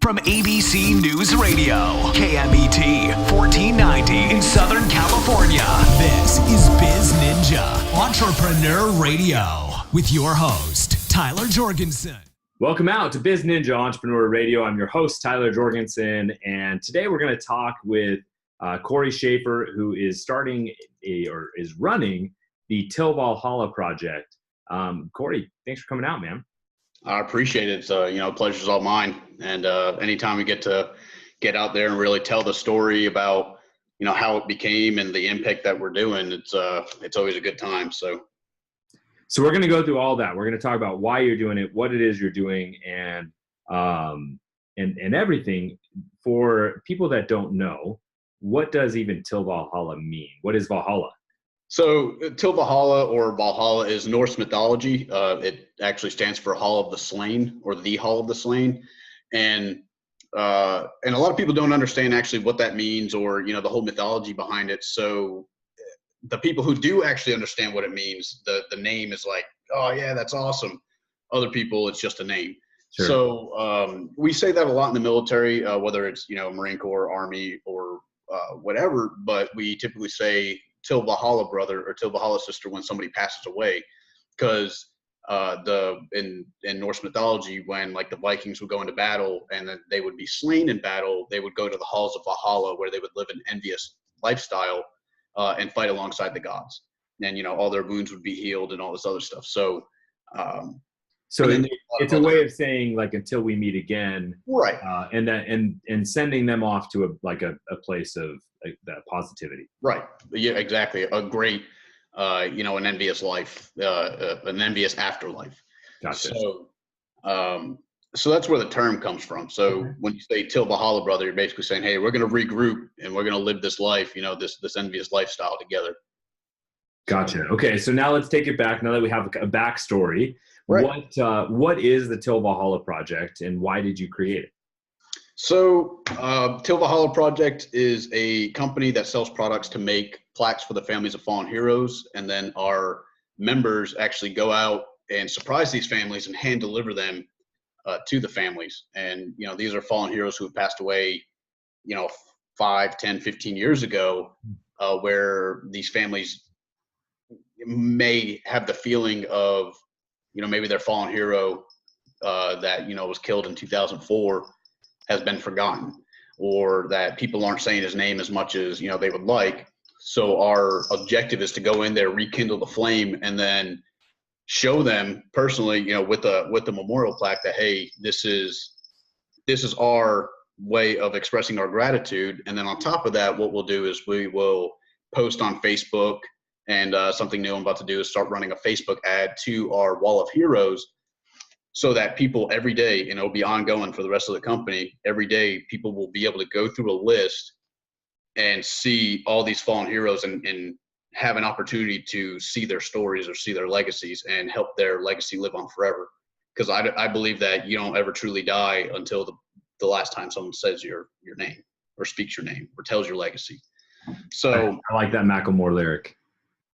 From ABC News Radio, KMET 1490 in Southern California. This is Biz Ninja Entrepreneur Radio with your host, Tyler Jorgensen. Welcome out to Biz Ninja Entrepreneur Radio. I'm your host, Tyler Jorgensen, and today we're going to talk with Korey Shaffer, who is running the Til Valhalla Project. Korey, thanks for coming out, man. I appreciate it. Pleasure's all mine. And anytime we get to get out there and really tell the story about, how it became and the impact that we're doing, it's always a good time. So we're going to go through all that. We're going to talk about why you're doing it, what it is you're doing, and everything. For people that don't know, what does even Til Valhalla mean? What is Valhalla? So Til Valhalla, or Valhalla, is Norse mythology. It actually stands for Hall of the Slain, or the Hall of the Slain. And a lot of people don't understand actually what that means, or, the whole mythology behind it. So the people who do actually understand what it means, the name is like, oh yeah, that's awesome. Other people, it's just a name. Sure. So we say that a lot in the military, whether it's, Marine Corps, Army, or whatever, but we typically say Til Valhalla brother or Til Valhalla sister when somebody passes away, because in Norse mythology, when like the Vikings would go into battle and then they would be slain in battle, they would go to the halls of Valhalla, where they would live an envious lifestyle and fight alongside the gods, and all their wounds would be healed and all this other stuff. So it's a way of saying, like, until we meet again, right? And sending them off to a place of that positivity, right? Yeah, exactly. A great, an envious life, an envious afterlife. Gotcha. So that's where the term comes from. So when you say Til Valhalla brother, you're basically saying, hey, we're going to regroup and we're going to live this life, this envious lifestyle together. Gotcha. Okay, so now let's take it back. Now that we have a backstory, right. What is the Til Valhalla Project, and why did you create it? So Til Valhalla Project is a company that sells products to make plaques for the families of fallen heroes, and then our members actually go out and surprise these families and hand deliver them to the families. And these are fallen heroes who have passed away 5, 10, 15 years ago, where these families may have the feeling of maybe their fallen hero that was killed in 2004 has been forgotten, or that people aren't saying his name as much as they would like. So our objective is to go in there, rekindle the flame, and then show them personally, with a memorial plaque, that hey, this is our way of expressing our gratitude. And then on top of that, what we'll do is we will post on Facebook, and something new I'm about to do is start running a Facebook ad to our Wall of Heroes, so that people every day, and it'll be ongoing for the rest of the company, every day people will be able to go through a list and see all these fallen heroes and have an opportunity to see their stories or see their legacies and help their legacy live on forever. Because I believe that you don't ever truly die until the last time someone says your name, or speaks your name, or tells your legacy. So I like that Macklemore lyric.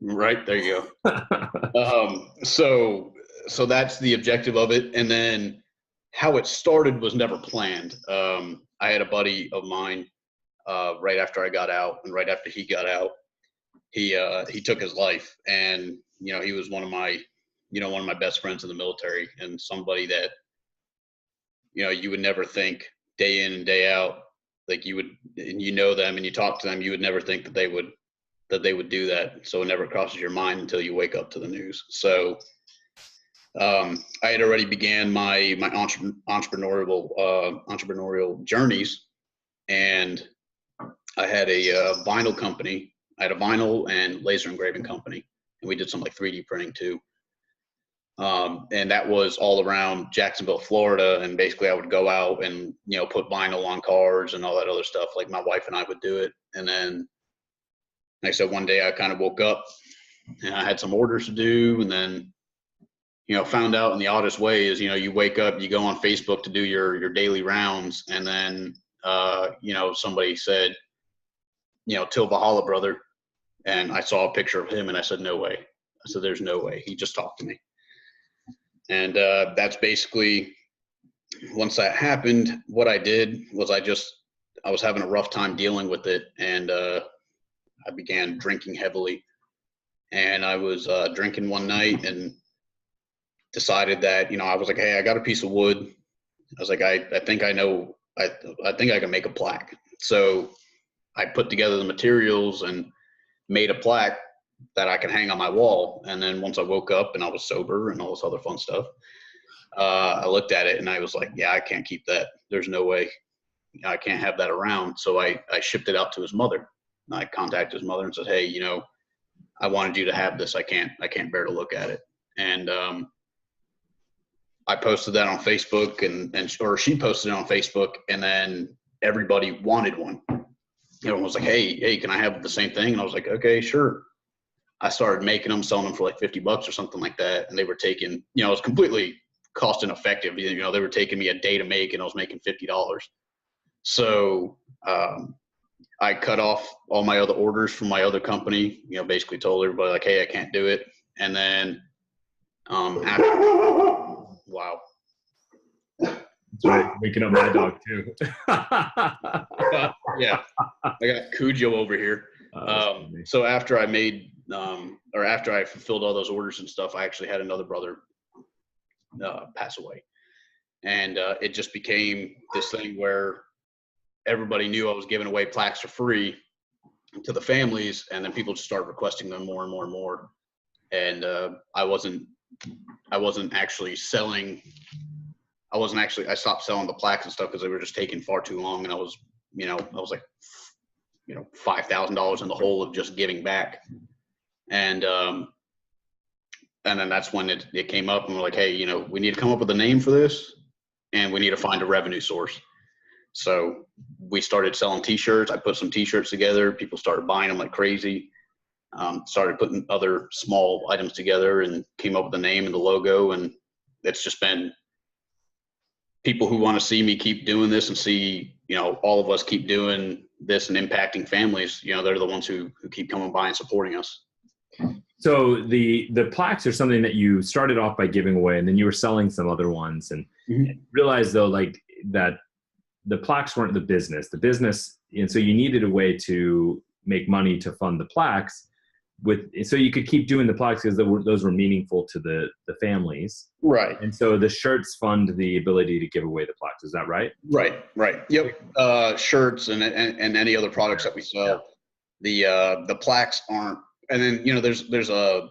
Right, there you go. So that's the objective of it. And then how it started was never planned. I had a buddy of mine right after I got out, and right after he got out, he took his life. And he was one of my best friends in the military, and somebody that you would never think, day in and day out, like you would, and them and you talk to them, you would never think that they would do that. So it never crosses your mind until you wake up to the news. So I had already began my entrepreneurial journeys, and I had a vinyl company. I had a vinyl and laser engraving company, and we did some 3D printing too. And that was all around Jacksonville, Florida. And basically I would go out and, put vinyl on cars and all that other stuff. Like my wife and I would do it. And then, like I said, one day I kind of woke up and I had some orders to do, and then, found out in the oddest way is, you wake up, you go on Facebook to do your daily rounds. And then, somebody said, Til Valhalla brother. And I saw a picture of him, and I said, no way. I said, there's no way. He just talked to me. And that's basically, once that happened, what I did was I was having a rough time dealing with it, and I began drinking heavily. And I was drinking one night and decided that, I was like, hey, I got a piece of wood. I was like, I think I know, I think I can make a plaque. So I put together the materials and made a plaque that I could hang on my wall. And then once I woke up and I was sober and all this other fun stuff, I looked at it and I was like, yeah, I can't keep that. There's no way. I can't have that around. So I shipped it out to his mother. And I contacted his mother and said, hey, I wanted you to have this. I can't bear to look at it. And I posted that on Facebook or she posted it on Facebook, and then everybody wanted one. Everyone was like, hey, can I have the same thing? And I was like, okay, sure. I started making them, selling them for like $50 or something like that. And they were taking, it was completely cost ineffective. They were taking me a day to make, and I was making $50. So I cut off all my other orders from my other company, basically told everybody like, hey, I can't do it. And then wow. That's right. Waking up my dog too. Yeah. I got Cujo over here. So after I made, after I fulfilled all those orders and stuff, I actually had another brother pass away. And it just became this thing where everybody knew I was giving away plaques for free to the families, and then people just started requesting them more and more and more. And I wasn't actually selling. I stopped selling the plaques and stuff because they were just taking far too long. And I was like, $5,000 in the hole of just giving back. And then that's when it came up, and we're like, hey, we need to come up with a name for this, and we need to find a revenue source. So we started selling t-shirts. I put some t-shirts together. People started buying them like crazy. Started putting other small items together and came up with the name and the logo. And it's just been people who want to see me keep doing this and see, all of us keep doing this and impacting families. They're the ones who keep coming by and supporting us. So the plaques are something that you started off by giving away, and then you were selling some other ones, and realized though, like that the plaques weren't the business, and so you needed a way to make money to fund the plaques so you could keep doing the plaques because those were meaningful to the families. Right. And so the shirts fund the ability to give away the plaques. Is that right? Right. Yep. Shirts and any other products that we sell. Yeah. The plaques aren't, and then, there's a,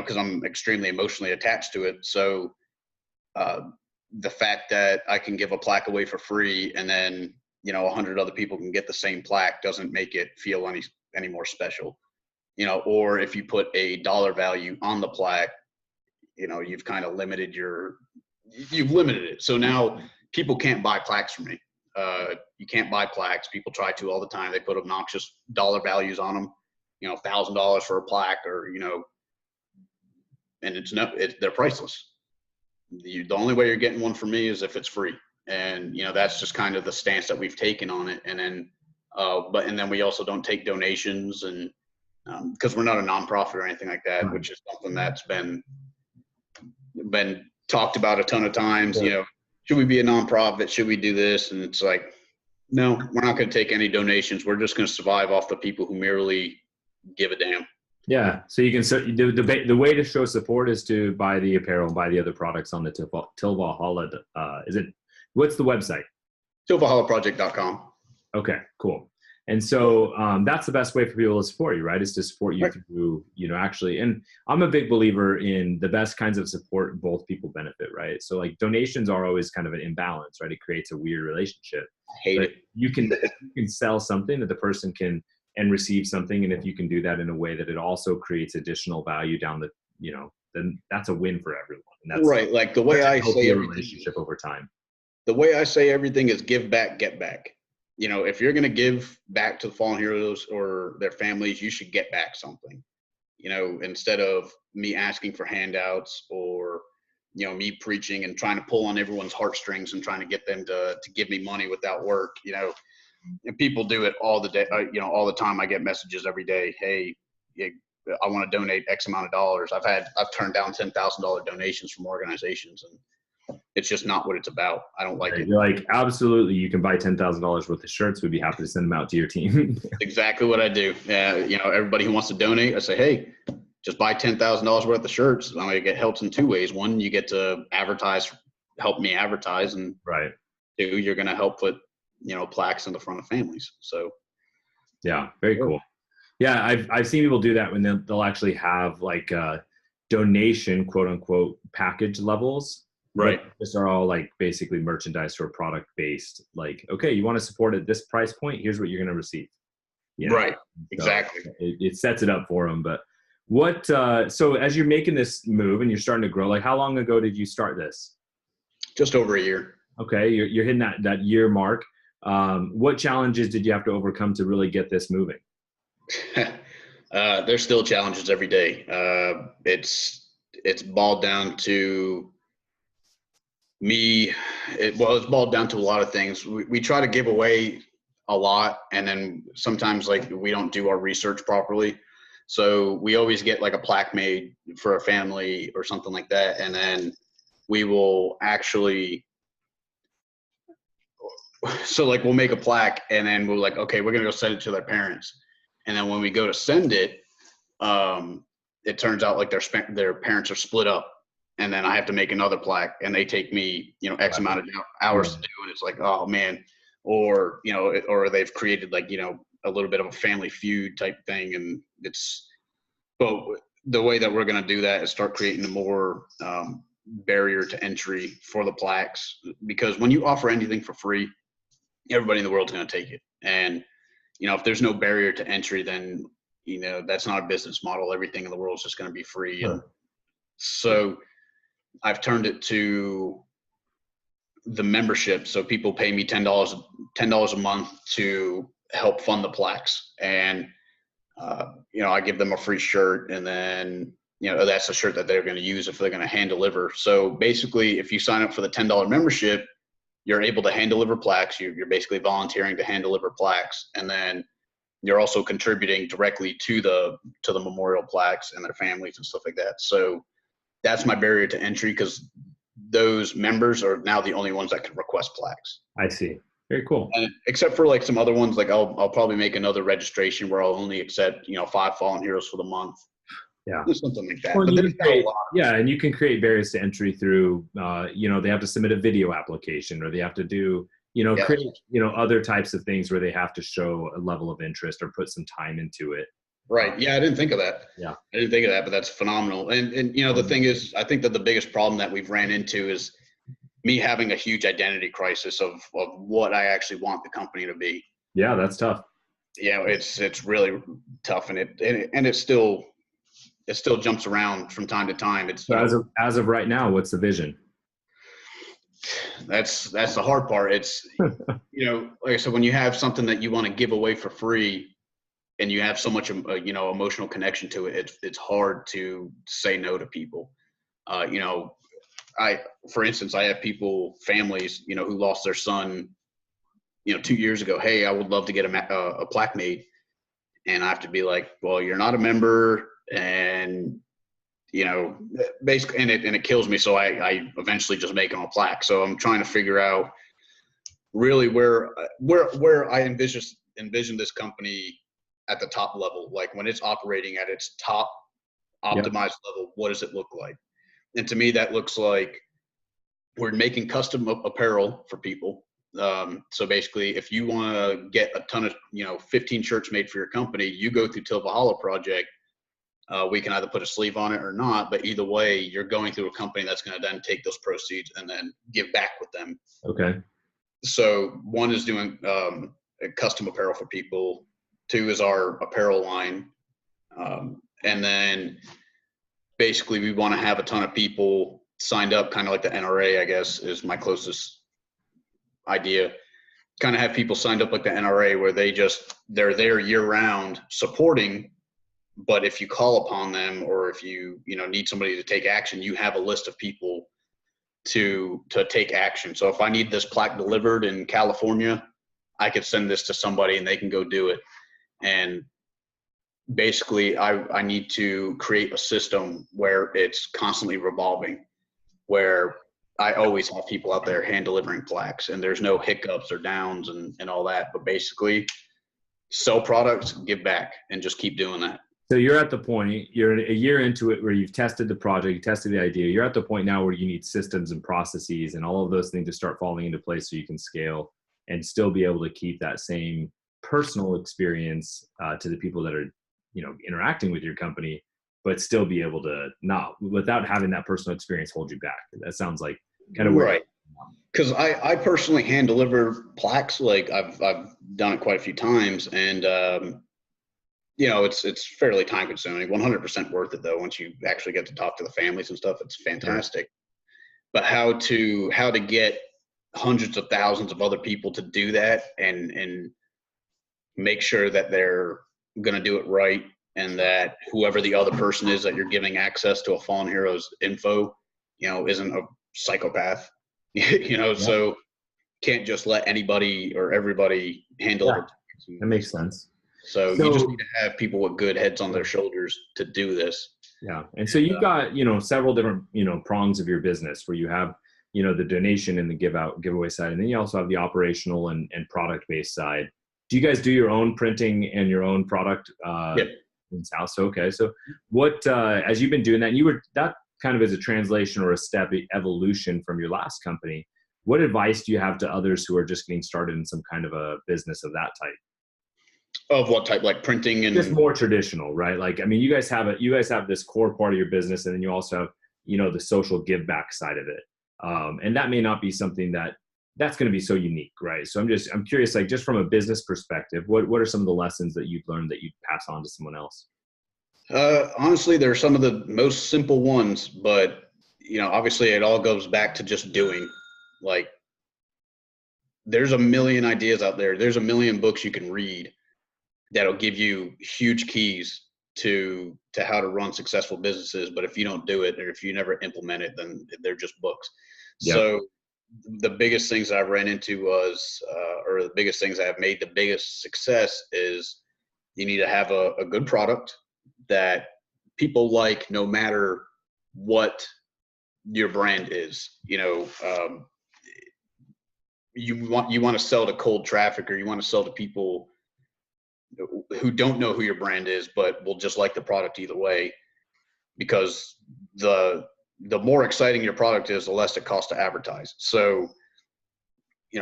cause I'm extremely emotionally attached to it. So, the fact that I can give a plaque away for free, and then 100 other people can get the same plaque doesn't make it feel any more special. Or if you put a dollar value on the plaque, you've kind of limited it. So now people can't buy plaques from me. You can't buy plaques. People try to all the time. They put obnoxious dollar values on them, $1,000 for a plaque, or, and they're priceless. The only way you're getting one from me is if it's free. And, that's just kind of the stance that we've taken on it. And then, and then we also don't take donations, and because we're not a nonprofit or anything like that, which is something that's been talked about a ton of times. Should we be a nonprofit? Should we do this? And it's like, no, we're not going to take any donations. We're just going to survive off the people who merely give a damn. Yeah. So you can, the way to show support is to buy the apparel and buy the other products on the Til Valhalla. What's the website? TilValhallaProject.com. Okay, cool. And so that's the best way for people to support you, right? Is to support you through, actually. And I'm a big believer in the best kinds of support, both people benefit, right? So like donations are always kind of an imbalance, right? It creates a weird relationship. I hate it. You can sell something that the person can and receive something. And if you can do that in a way that it also creates additional value down the, then that's a win for everyone. And that's right. Like the way I say everything, relationship over time. The way I say everything is give back, get back. If you're going to give back to the fallen heroes or their families, you should get back something, instead of me asking for handouts or, me preaching and trying to pull on everyone's heartstrings and trying to get them to give me money without work, and people do it all the day, all the time. I get messages every day. Hey, I want to donate X amount of dollars. I've turned down $10,000 donations from organizations, and it's just not what it's about. I don't like it. You're like, absolutely, you can buy $10,000 worth of shirts. We'd be happy to send them out to your team. Exactly what I do. Everybody who wants to donate, I say, hey, just buy $10,000 worth of shirts. I'm going to get helps in two ways. One, you get to help me advertise, and right. Two, you're going to help put, plaques in the front of families. So, yeah, very cool. Yeah, I've seen people do that when they'll actually have like donation, quote unquote, package levels. Right. These are all like basically merchandise or product based. Like, okay, you want to support at this price point? Here's what you're going to receive. Right. So exactly. It sets it up for them. But so as you're making this move and you're starting to grow, like how long ago did you start this? Just over a year. Okay. You're hitting that year mark. What challenges did you have to overcome to really get this moving? There's still challenges every day. It's boiled down to me. It's boiled down to a lot of things. We try to give away a lot, and then sometimes like we don't do our research properly. So we always get like a plaque made for a family or something like that, and then we will actually. So like we'll make a plaque, and then we're like, okay, we're gonna go send it to their parents. And then when we go to send it, it turns out like their parents are split up, and then I have to make another plaque, and they take me, X amount of hours to do, and it's like, oh man, or or they've created like a little bit of a family feud type thing, and but the way that we're going to do that is start creating a more barrier to entry for the plaques, because when you offer anything for free, everybody in the world's going to take it, and if there's no barrier to entry, then, that's not a business model. Everything in the world is just going to be free. Sure. And so I've turned it to the membership. So people pay me $10 a month to help fund the plaques. And, I give them a free shirt, and then, that's a shirt that they're going to use if they're going to hand deliver. So basically, if you sign up for the $10 membership, you're able to hand deliver plaques. You're basically volunteering to hand deliver plaques. And then you're also contributing directly to the memorial plaques and their families and stuff like that. So that's my barrier to entry, because those members are now the only ones that can request plaques. I see. Very cool. And except for like some other ones, like I'll probably make another registration where I'll only accept, 5 fallen heroes for the month. Yeah. Something like that. Well, but and you can create barriers to entry through, they have to submit a video application, or they have to do, create, other types of things where they have to show a level of interest or put some time into it. Right. Yeah. I didn't think of that. Yeah. I didn't think of that, but that's phenomenal. And the thing is, I think that the biggest problem that we've ran into is me having a huge identity crisis of what I actually want the company to be. Yeah. That's tough. Yeah. It's really tough. And it still jumps around from time to time. So as of right now, what's the vision? That's the hard part. It's, like I said, when you have something that you want to give away for free, and you have so much, emotional connection to it, it's hard to say no to people. For instance, I have families, who lost their son, 2 years ago. Hey, I would love to get a plaque made. And I have to be like, well, you're not a member, and, basically, and it kills me. So I eventually just make them a plaque. So I'm trying to figure out really where I envision this company at the top level. Like when it's operating at its top optimized level, what does it look like? And to me, that looks like we're making custom apparel for people. So basically, if you want to get a ton of, 15 shirts made for your company, you go through Til Valhalla Project. We can either put a sleeve on it or not, but either way, you're going through a company that's going to then take those proceeds and then give back with them. Okay. So one is doing custom apparel for people. 2 is our apparel line. And then basically we want to have a ton of people signed up, kind of like the NRA, I guess, is my closest idea. Kind of have people signed up like the NRA, where they're there year round supporting. But if you call upon them, or if you need somebody to take action, you have a list of people to take action. So if I need this plaque delivered in California, I could send this to somebody and they can go do it. And basically I need to create a system where it's constantly revolving, where I always have people out there hand delivering plaques, and there's no hiccups or downs and all that. But basically, sell products, give back, and just keep doing that. So you're at the point, you're a year into it where you've tested the project, you tested the idea. You're at the point now where you need systems and processes and all of those things to start falling into place so you can scale and still be able to keep that same personal experience to the people that are, interacting with your company, but still be able to not, without having that personal experience hold you back. That sounds like kind of right. Because I personally hand deliver plaques. Like I've done it quite a few times, and it's fairly time consuming. 100% worth it though. Once you actually get to talk to the families and stuff, it's fantastic. But how to get hundreds of thousands of other people to do that and make sure that they're going to do it right, and that whoever the other person is that you're giving access to a fallen hero's info, isn't a psychopath, so can't just let anybody or everybody handle it. That makes sense. So you just need to have people with good heads on their shoulders to do this. Yeah. And so you've got, several different, prongs of your business where you have, the donation and the giveaway side. And then you also have the operational and product-based side. Do you guys do your own printing and your own product in-house? Okay. So what, as you've been doing that, that kind of is a translation or a step evolution from your last company. What advice do you have to others who are just getting started in some kind of a business of that type? Of what type? Like printing and just more traditional, right? Like, I mean, you guys have this core part of your business, and then you also have, the social give back side of it. And that may not be something that's going to be so unique, right? So I'm curious, like just from a business perspective, what are some of the lessons that you've learned that you'd pass on to someone else? Honestly, they're some of the most simple ones, but obviously it all goes back to just doing. Like, there's a million ideas out there. There's a million books you can read that'll give you huge keys to how to run successful businesses. But if you don't do it, or if you never implement it, then they're just books. Yep. So the biggest things I've ran into was, or the biggest things that have made the biggest success is you need to have a good product that people like, no matter what your brand is. You want to sell to cold traffic, or you want to sell to people who don't know who your brand is, but will just like the product either way, because the more exciting your product is, the less it costs to advertise. So,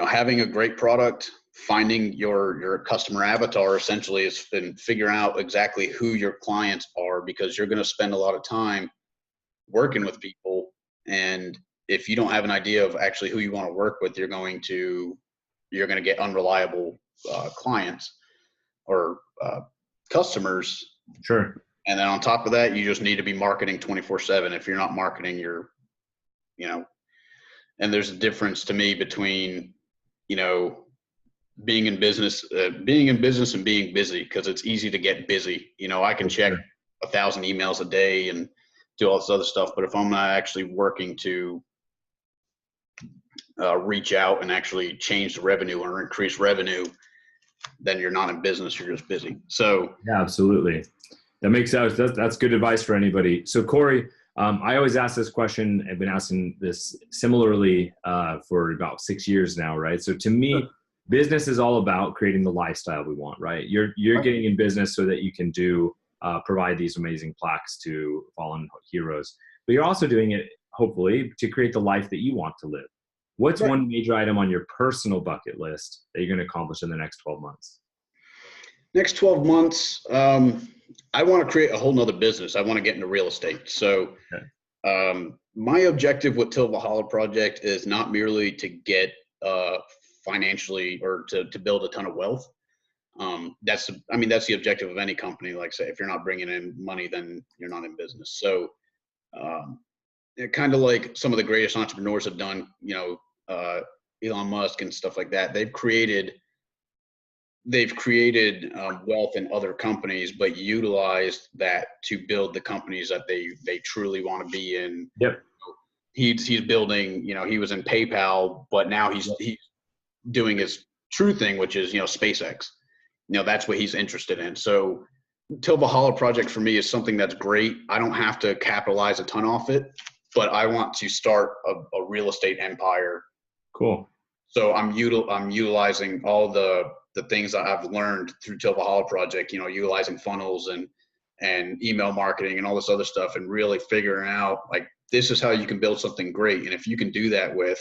having a great product, finding your customer avatar essentially is, and figuring out exactly who your clients are, because you're going to spend a lot of time working with people. And if you don't have an idea of actually who you want to work with, you're going to get unreliable clients or customers. Sure. And then on top of that, you just need to be marketing 24/7. If you're not marketing, and there's a difference to me between, being in business and being busy, because it's easy to get busy. I can check 1,000 emails a day and do all this other stuff. But if I'm not actually working to reach out and actually change the revenue or increase revenue, then you're not in business, you're just busy. So yeah, absolutely. That makes sense. That's good advice for anybody. So Korey, I always ask this question. I've been asking this similarly for about 6 years now, right? So to me, business is all about creating the lifestyle we want, right? You're getting in business so that you can provide these amazing plaques to fallen heroes, but you're also doing it, hopefully, to create the life that you want to live. What's one major item on your personal bucket list that you're going to accomplish in the next 12 months? Next 12 months, I want to create a whole nother business. I want to get into real estate. So my objective with Til Valhalla Project is not merely to get financially, or to build a ton of wealth. That's the objective of any company. Like, say, if you're not bringing in money, then you're not in business. So kind of like some of the greatest entrepreneurs have done, Elon Musk and stuff like that. They've created wealth in other companies, but utilized that to build the companies that they truly want to be in. Yep. He's building, he was in PayPal, but now he's doing his true thing, which is, SpaceX. That's what he's interested in. So Til Valhalla Project for me is something that's great. I don't have to capitalize a ton off it. but I want to start a real estate empire. Cool. So I'm utilizing all the things that I've learned through Til Valhalla Project, utilizing funnels and email marketing and all this other stuff, and really figuring out like, this is how you can build something great. And if you can do that with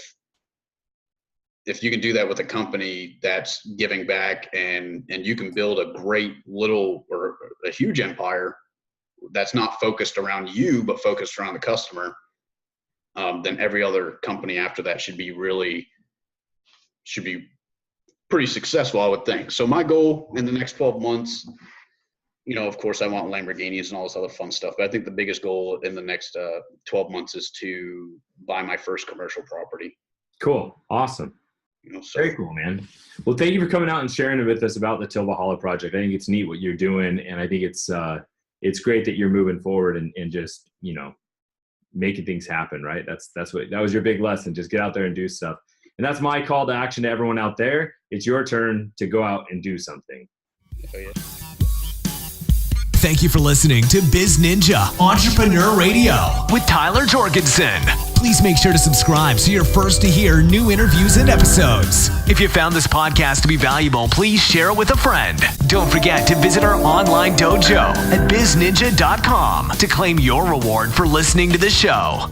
a company that's giving back, and you can build a great little or a huge empire that's not focused around you, but focused around the customer, then every other company after that should be pretty successful, I would think. So my goal in the next 12 months, of course I want Lamborghinis and all this other fun stuff, but I think the biggest goal in the next 12 months is to buy my first commercial property. Cool. Awesome. Very cool, man. Well, thank you for coming out and sharing with us about the Til Valhalla Project. I think it's neat what you're doing, and I think it's great that you're moving forward and just, making things happen, right? That was your big lesson. Just get out there and do stuff. And that's my call to action to everyone out there. It's your turn to go out and do something. Oh, yeah. Thank you for listening to Biz Ninja Entrepreneur Radio with Tyler Jorgensen. Please make sure to subscribe so you're first to hear new interviews and episodes. If you found this podcast to be valuable, please share it with a friend. Don't forget to visit our online dojo at bizninja.com to claim your reward for listening to the show.